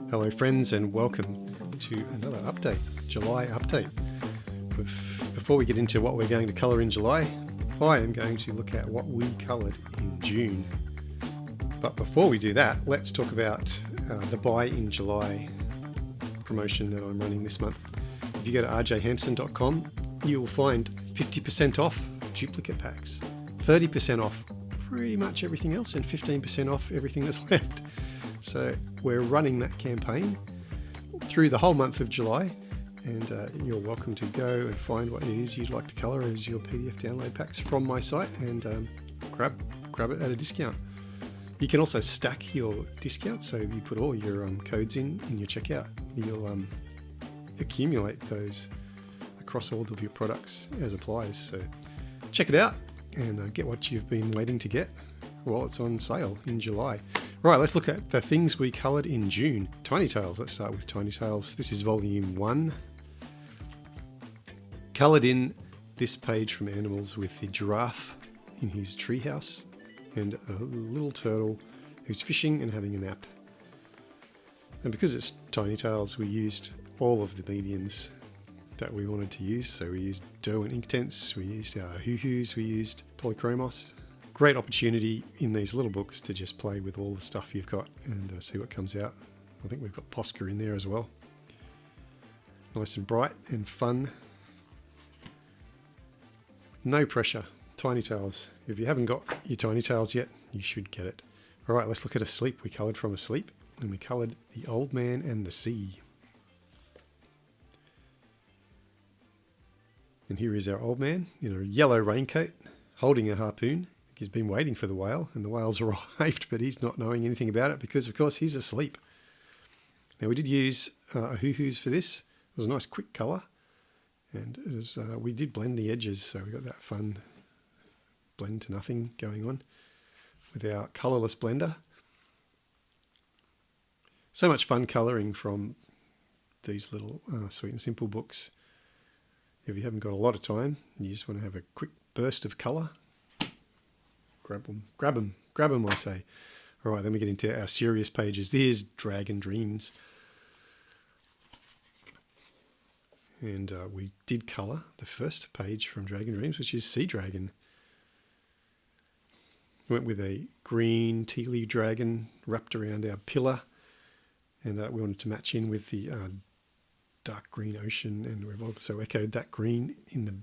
Hello friends and welcome to another update, July update. Before we get into what we're going to colour in July, I am going to look at what we coloured in June. But before we do that, let's talk about the Buy in July promotion that I'm running this month. If you go to rjhampson.com, you will find 50% off duplicate packs, 30% off pretty much everything else, and 15% off everything that's left. So we're running that campaign through the whole month of July, and you're welcome to go and find what it is you'd like to colour as your PDF download packs from my site and grab it at a discount. You can also stack your discount, so if you put all your codes in your checkout, you'll accumulate those across all of your products as applies. So check it out and get what you've been waiting to get while it's on sale in July. Right, let's look at the things we coloured in June. Tiny Tales, let's start with Tiny Tales. This is volume 1. Coloured in this page from Animals with the giraffe in his treehouse and a little turtle who's fishing and having a nap. And because it's Tiny Tales, we used all of the mediums that we wanted to use. So we used Derwent Inktense, we used our Hoo-Hoos, we used Polychromos. Great opportunity in these little books to just play with all the stuff you've got and see what comes out. I think we've got Posca in there as well. Nice and bright and fun. No pressure. Tiny Tales. If you haven't got your Tiny Tales yet, you should get it. All right, let's look at Asleep. We coloured from Asleep, and we coloured The Old Man and the Sea. And here is our old man in a yellow raincoat, holding a harpoon. He's been waiting for the whale, and the whale's arrived, but he's not knowing anything about it because, of course, he's asleep. Now, we did use a Hoo-Hoos for this. It was a nice quick colour, and it was, we did blend the edges, so we got that fun blend to nothing going on with our colourless blender. So much fun colouring from these little Sweet and Simple books. If you haven't got a lot of time, you just want to have a quick burst of colour, grab them, I say. All right, then we get into our serious pages. There's Dragon Dreams. And we did colour the first page from Dragon Dreams, which is Sea Dragon. We went with a green tealy dragon wrapped around our pillar, and we wanted to match in with the dark green ocean, and we've also echoed that green in the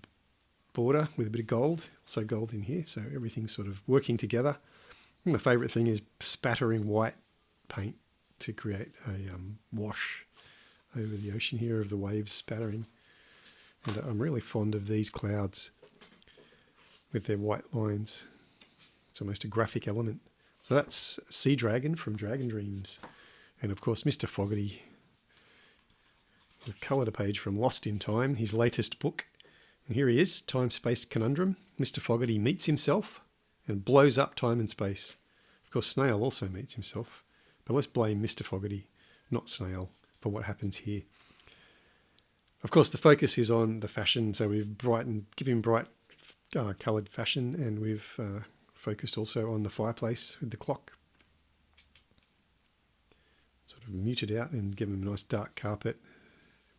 border with a bit of gold, also gold in here, so everything's sort of working together. My favourite thing is spattering white paint to create a wash over the ocean here of the waves spattering. And I'm really fond of these clouds with their white lines. It's almost a graphic element. So that's Sea Dragon from Dragon Dreams. And of course, Mr. Fogarty. We've coloured a page from Lost in Time, his latest book. And here he is, Time-Space Conundrum. Mr. Fogarty meets himself and blows up time and space. Of course, Snail also meets himself. But let's blame Mr. Fogarty, not Snail, for what happens here. Of course, the focus is on the fashion, so we've given bright coloured fashion, and we've focused also on the fireplace with the clock. Sort of muted out and given him a nice dark carpet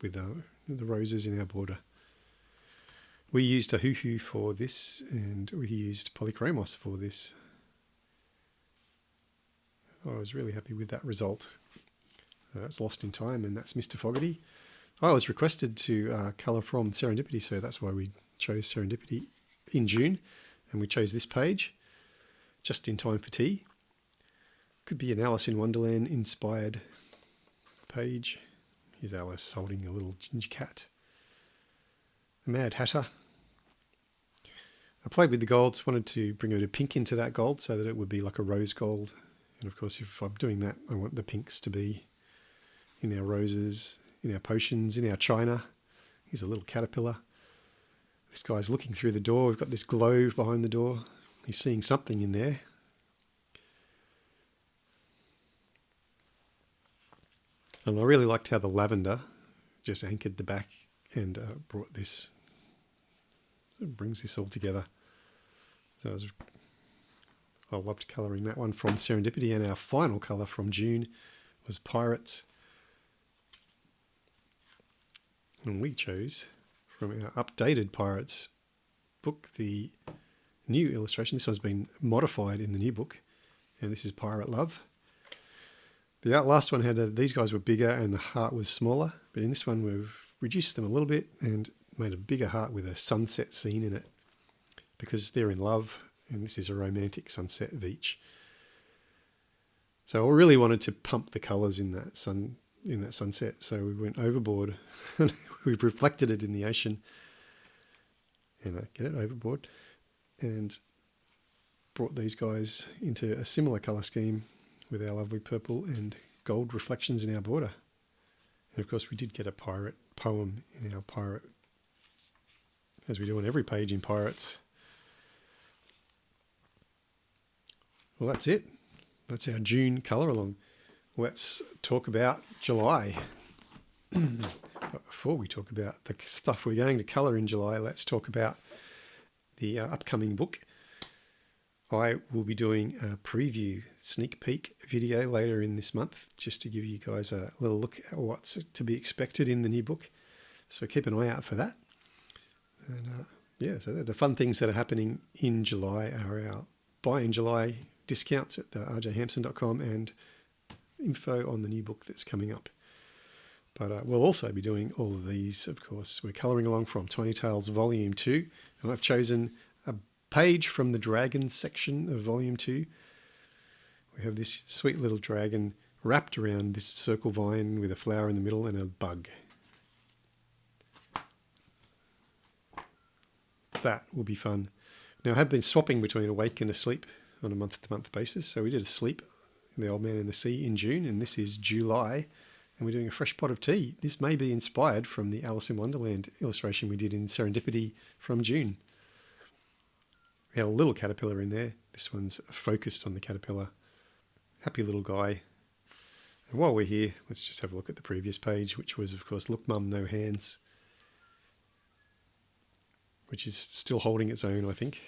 with the roses in our border. We used a Hoo-Hoo for this, and we used Polychromos for this. I was really happy with that result. That's Lost in Time, and that's Mr. Fogarty. I was requested to colour from Serendipity, so that's why we chose Serendipity in June, and we chose this page, Just in Time for Tea. Could be an Alice in Wonderland inspired page. Here's Alice holding a little ginger cat. The Mad Hatter. I played with the golds, wanted to bring a bit of pink into that gold so that it would be like a rose gold. And of course, if I'm doing that, I want the pinks to be in our roses, in our potions, in our china. Here's a little caterpillar. This guy's looking through the door. We've got this glow behind the door. He's seeing something in there. And I really liked how the lavender just anchored the back and brought this, brings this all together. So I loved colouring that one from Serendipity, and our final colour from June was Pirates. And we chose from our updated Pirates book the new illustration. This one's been modified in the new book, and this is Pirate Love. The last one had these guys were bigger and the heart was smaller, but in this one we've reduced them a little bit and made a bigger heart with a sunset scene in it, because they're in love, and this is a romantic sunset beach. So I really wanted to pump the colours in that sunset, so we went overboard and we've reflected it in the ocean, and get it overboard, and brought these guys into a similar colour scheme with our lovely purple and gold reflections in our border. And of course we did get a pirate poem in our pirate, as we do on every page in Pirates. Well, that's it. That's our June colour along. Let's talk about July. But before we talk about the stuff we're going to colour in July, let's talk about the upcoming book. I will be doing a preview sneak peek video later in this month, just to give you guys a little look at what's to be expected in the new book. So keep an eye out for that. And so the fun things that are happening in July are our Buy in July discounts at the rjhampson.com and info on the new book that's coming up. But we'll also be doing all of these, of course. We're colouring along from Tiny Tales Volume 2, and I've chosen a page from the dragon section of Volume 2. We have this sweet little dragon wrapped around this circle vine with a flower in the middle and a bug. That will be fun. Now, I have been swapping between awake and asleep on a month-to-month basis. So we did Asleep, The Old Man in the Sea, in June, and this is July, and we're doing a fresh pot of tea. This may be inspired from the Alice in Wonderland illustration we did in Serendipity from June. We had a little caterpillar in there. This one's focused on the caterpillar. Happy little guy. And while we're here, let's just have a look at the previous page, which was, of course, Look Mum, No Hands, which is still holding its own, I think.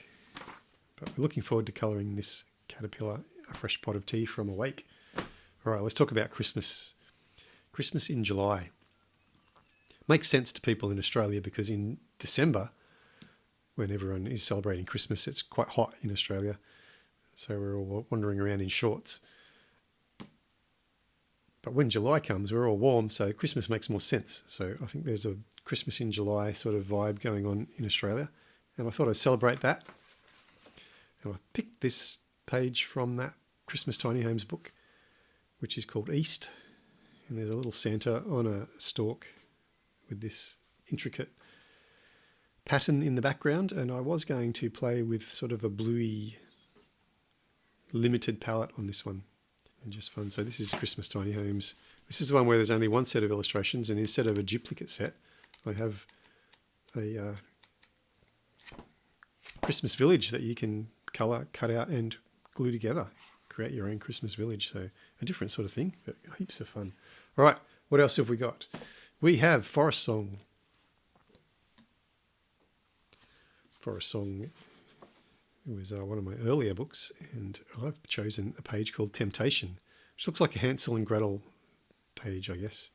But we're looking forward to colouring this caterpillar a fresh pot of tea from Awake. All right, let's talk about Christmas. Christmas in July. Makes sense to people in Australia because in December, when everyone is celebrating Christmas, it's quite hot in Australia. So we're all wandering around in shorts. But when July comes, we're all warm, so Christmas makes more sense. So I think there's a Christmas in July sort of vibe going on in Australia. And I thought I'd celebrate that. And I picked this page from that Christmas Tiny Homes book, which is called East. And there's a little Santa on a stalk with this intricate pattern in the background. And I was going to play with sort of a bluey limited palette on this one. And just fun. So this is Christmas Tiny Homes. This is the one where there's only one set of illustrations, and instead of a duplicate set, I have a Christmas village that you can colour, cut out and glue together. Create your own Christmas village. So a different sort of thing, but heaps of fun. All right, what else have we got? We have Forest Song. Forest Song was one of my earlier books, and I've chosen a page called Temptation, which looks like a Hansel and Gretel page, I guess.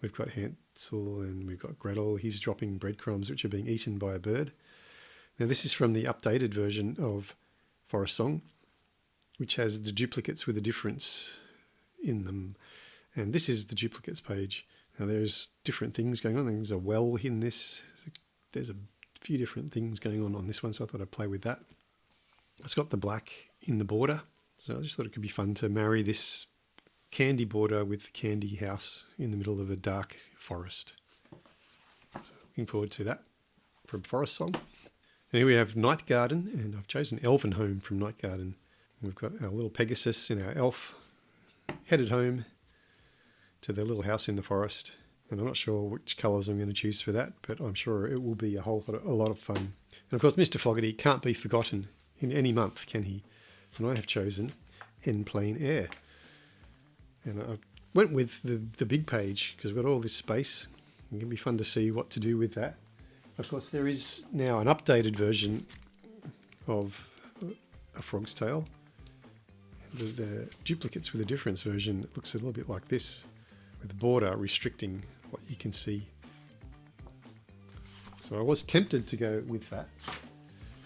We've got Hansel and we've got Gretel. He's dropping breadcrumbs which are being eaten by a bird. Now this is from the updated version of Forest Song, which has the duplicates with a difference in them. And this is the duplicates page. Now there's different things going on. There's a well in this. There's a few different things going on this one, so I thought I'd play with that. It's got the black in the border, so I just thought it could be fun to marry this candy border with the candy house in the middle of a dark forest. So looking forward to that from Forest Song. And here we have Night Garden, and I've chosen Elven Home from Night Garden. We've got our little Pegasus and our elf headed home to their little house in the forest. And I'm not sure which colours I'm going to choose for that, but I'm sure it will be a lot of fun. And of course, Mr. Fogarty can't be forgotten in any month, can he? And I have chosen En Plein Air. And I went with the big page because we've got all this space. It can be fun to see what to do with that. Of course, there is now an updated version of A Frog's Tale. The duplicates with a difference version, it looks a little bit like this, with the border restricting what you can see. So I was tempted to go with that,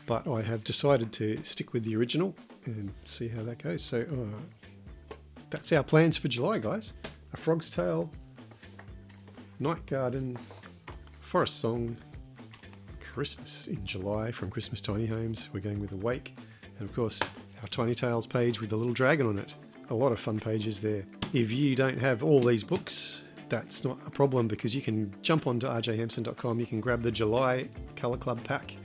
but I have decided to stick with the original and see how that goes. So that's our plans for July, guys. A Frog's Tale, Night Garden, Forest Song, Christmas in July from Christmas Tiny Homes. We're going with Awake, and of course our Tiny Tales page with the little dragon on it. A lot of fun pages there. If you don't have all these books, that's not a problem, because you can jump onto rjhampson.com, you can grab the July Colour Club pack,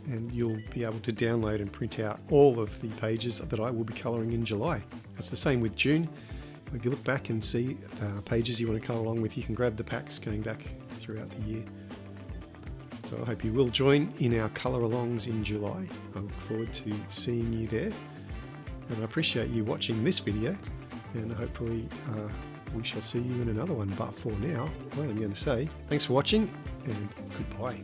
and you'll be able to download and print out all of the pages that I will be colouring in July. It's the same with June. If you look back and see pages you want to colour along with, you can grab the packs going back throughout the year. So I hope you will join in our colour alongs in July. I look forward to seeing you there, and I appreciate you watching this video, and hopefully we shall see you in another one. But for now, I am going to say thanks for watching and goodbye.